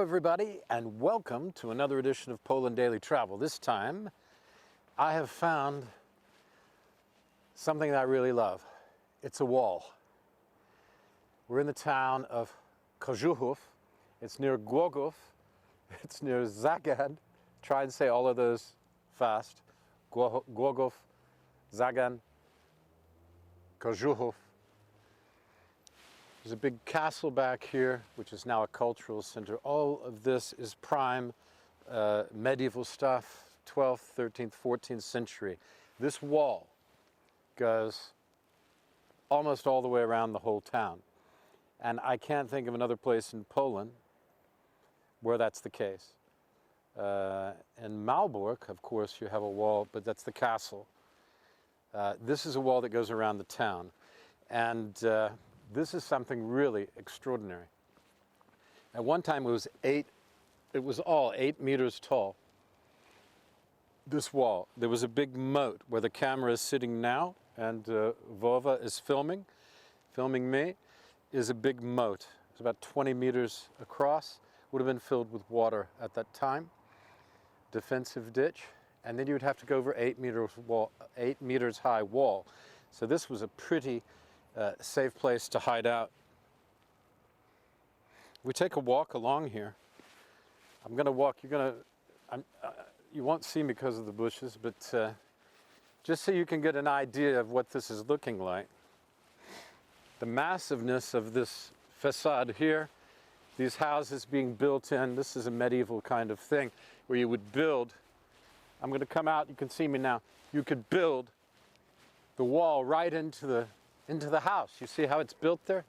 everybody, and welcome to another edition of Poland Daily Travel. This time, I have found something that I really love. It's a wall. We're in the town of Kożuchów. It's near Glogow. It's near Zagan. Try and say all of those fast. Glogow, Zagan, Kożuchów. There's a big castle back here, which is now a cultural center. All of this is prime medieval stuff, 12th, 13th, 14th century. This wall goes almost all the way around the whole town. And I can't think of another place in Poland where that's the case. In Malbork, of course, you have a wall, but that's the castle. This is a wall that goes around the town. And this is something really extraordinary. At one time it was all 8 meters tall. This wall, there was a big moat where the camera is sitting now, and Vova is filming me, is a big moat. It's about 20 meters across, would have been filled with water at that time. Defensive ditch, and then you would have to go over 8 meters high wall. So this was a pretty safe place to hide out. We take a walk along here. I'm going to walk. You won't see me because of the bushes, but just so you can get an idea of what this is looking like. The massiveness of this facade here, these houses being built in. This is a medieval kind of thing where you would build. I'm going to come out. You can see me now. You could build the wall right into the house. You see how it's built there?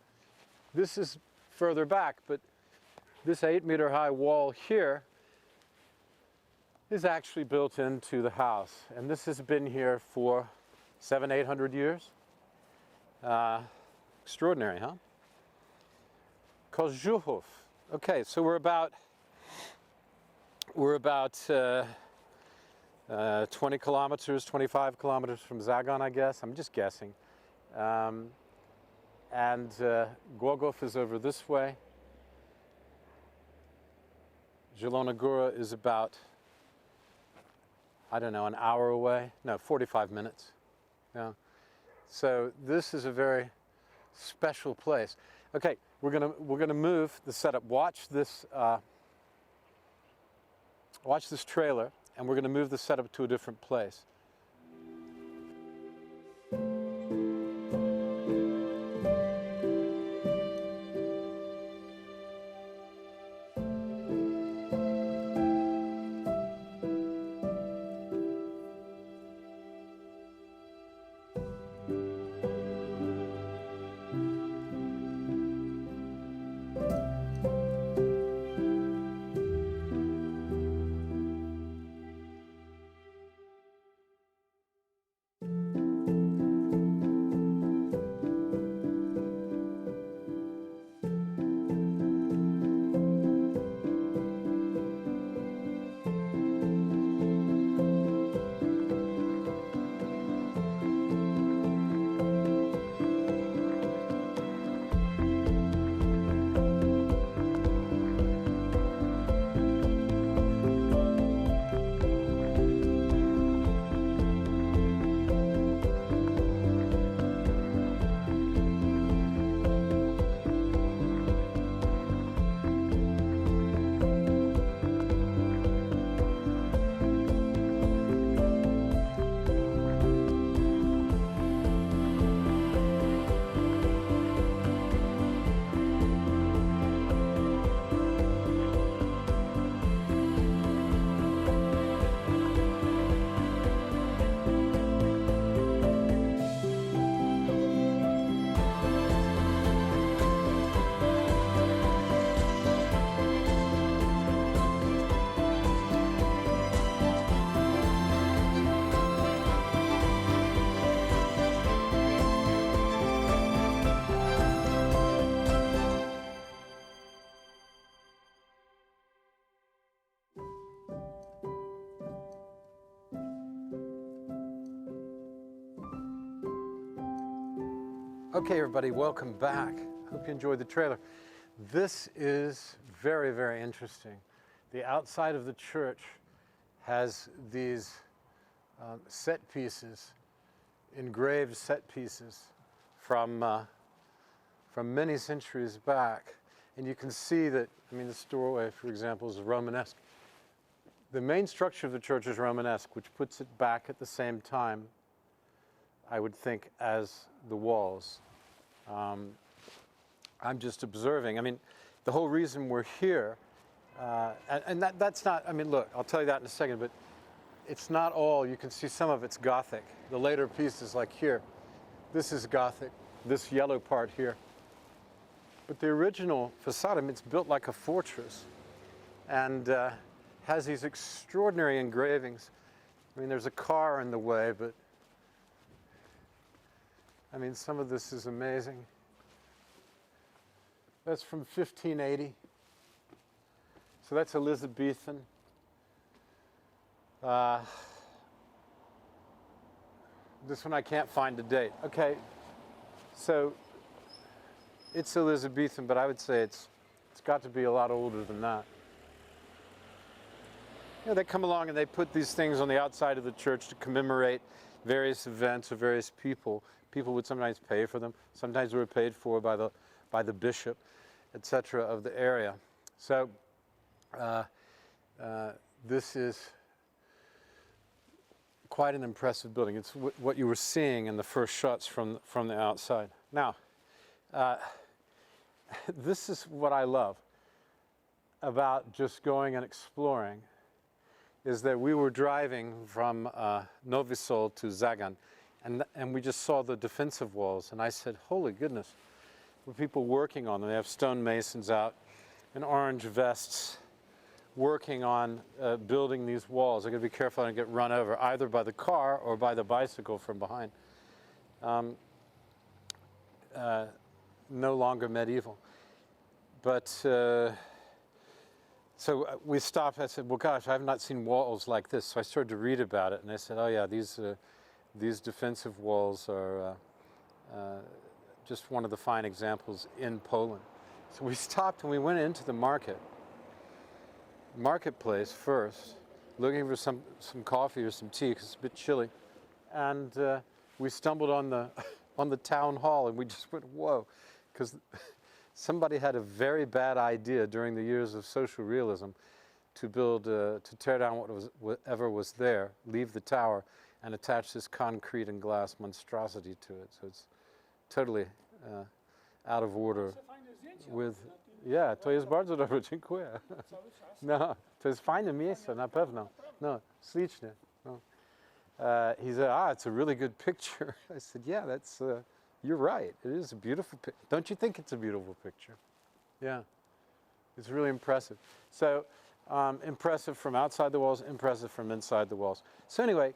This is further back, but this 8 meter high wall here is actually built into the house. And this has been here for 700-800 years. Extraordinary, huh? Kożuchów. Okay, so we're about 20 kilometers, 25 kilometers from Zagan, I guess. I'm just guessing. Glogow is over this way. Zielona Góra is about, I don't know, an hour away. No, 45 minutes. Yeah. So this is a very special place. Okay, we're gonna move the setup. Watch this trailer, and we're gonna move the setup to a different place. Okay, everybody, welcome back. Hope you enjoyed the trailer. This is very, very interesting. The outside of the church has these set pieces, engraved set pieces from many centuries back. And you can see that, I mean, this doorway, for example, is Romanesque. The main structure of the church is Romanesque, which puts it back at the same time, I would think, as the walls. I'm just observing. I mean, the whole reason we're here, and that's not, I mean, look, I'll tell you that in a second, but it's not all. You can see some of it's Gothic. The later pieces, like here, this is Gothic, this yellow part here. But the original facade, I mean, it's built like a fortress and has these extraordinary engravings. I mean, there's a car in the way, but I mean, some of this is amazing. That's from 1580. So that's Elizabethan. This one I can't find the date. Okay, so it's Elizabethan, but I would say it's got to be a lot older than that. You know, they come along and they put these things on the outside of the church to commemorate various events of various people. People would sometimes pay for them. Sometimes they were paid for by the bishop, etc. of the area. So this is quite an impressive building. It's what you were seeing in the first shots from the outside. Now, this is what I love about just going and exploring, is that we were driving from Novi Sol to Zagan, and we just saw the defensive walls, and I said, holy goodness, there were people working on them. They have stonemasons out in orange vests working on building these walls. I got to be careful I don't get run over either by the car or by the bicycle from behind. No longer medieval. But so we stopped. I said, well, gosh, I have not seen walls like this. So I started to read about it, and I said, oh yeah, these defensive walls are just one of the fine examples in Poland. So we stopped and we went into the marketplace first, looking for some coffee or some tea because it's a bit chilly, and we stumbled on the town hall, and we just went, whoa, because somebody had a very bad idea during the years of social realism to build, to tear down whatever was there, leave the tower, and attach this concrete and glass monstrosity to it. So it's totally out of order. Yeah, to jest bardzo dobre, dziękuję. No, to jest fajne miejsce, na pewno. No, ślicznie. No. He said, it's a really good picture. I said, yeah, that's, you're right. It is a beautiful picture. Don't you think it's a beautiful picture? Yeah, it's really impressive. So, impressive from outside the walls, impressive from inside the walls. So anyway,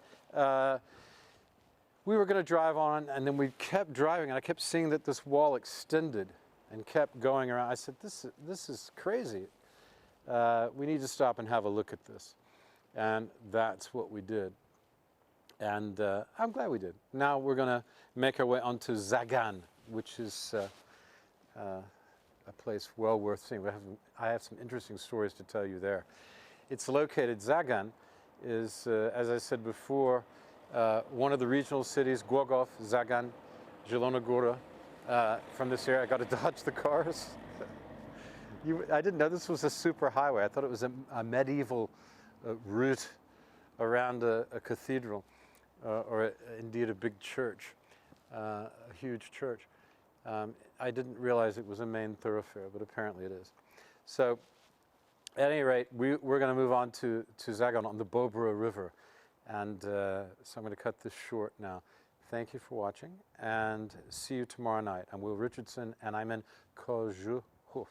we were going to drive on, and then we kept driving, and I kept seeing that this wall extended and kept going around. I said, this is crazy. We need to stop and have a look at this. And that's what we did. And I'm glad we did. Now we're going to make our way onto Zagan, which is a place well worth seeing. I have some interesting stories to tell you there. It's located, Zagan is, as I said before, one of the regional cities, Glogow, Zagan, Zielona Góra. From this area, I got to dodge the cars. I didn't know this was a super highway. I thought it was a medieval route around a cathedral, or indeed a big church, a huge church. I didn't realize it was a main thoroughfare, but apparently it is. So, at any rate, we're going to move on to Zagan on the Bobra River. And so I'm going to cut this short now. Thank you for watching, and see you tomorrow night. I'm Will Richardson, and I'm in Kożuchów.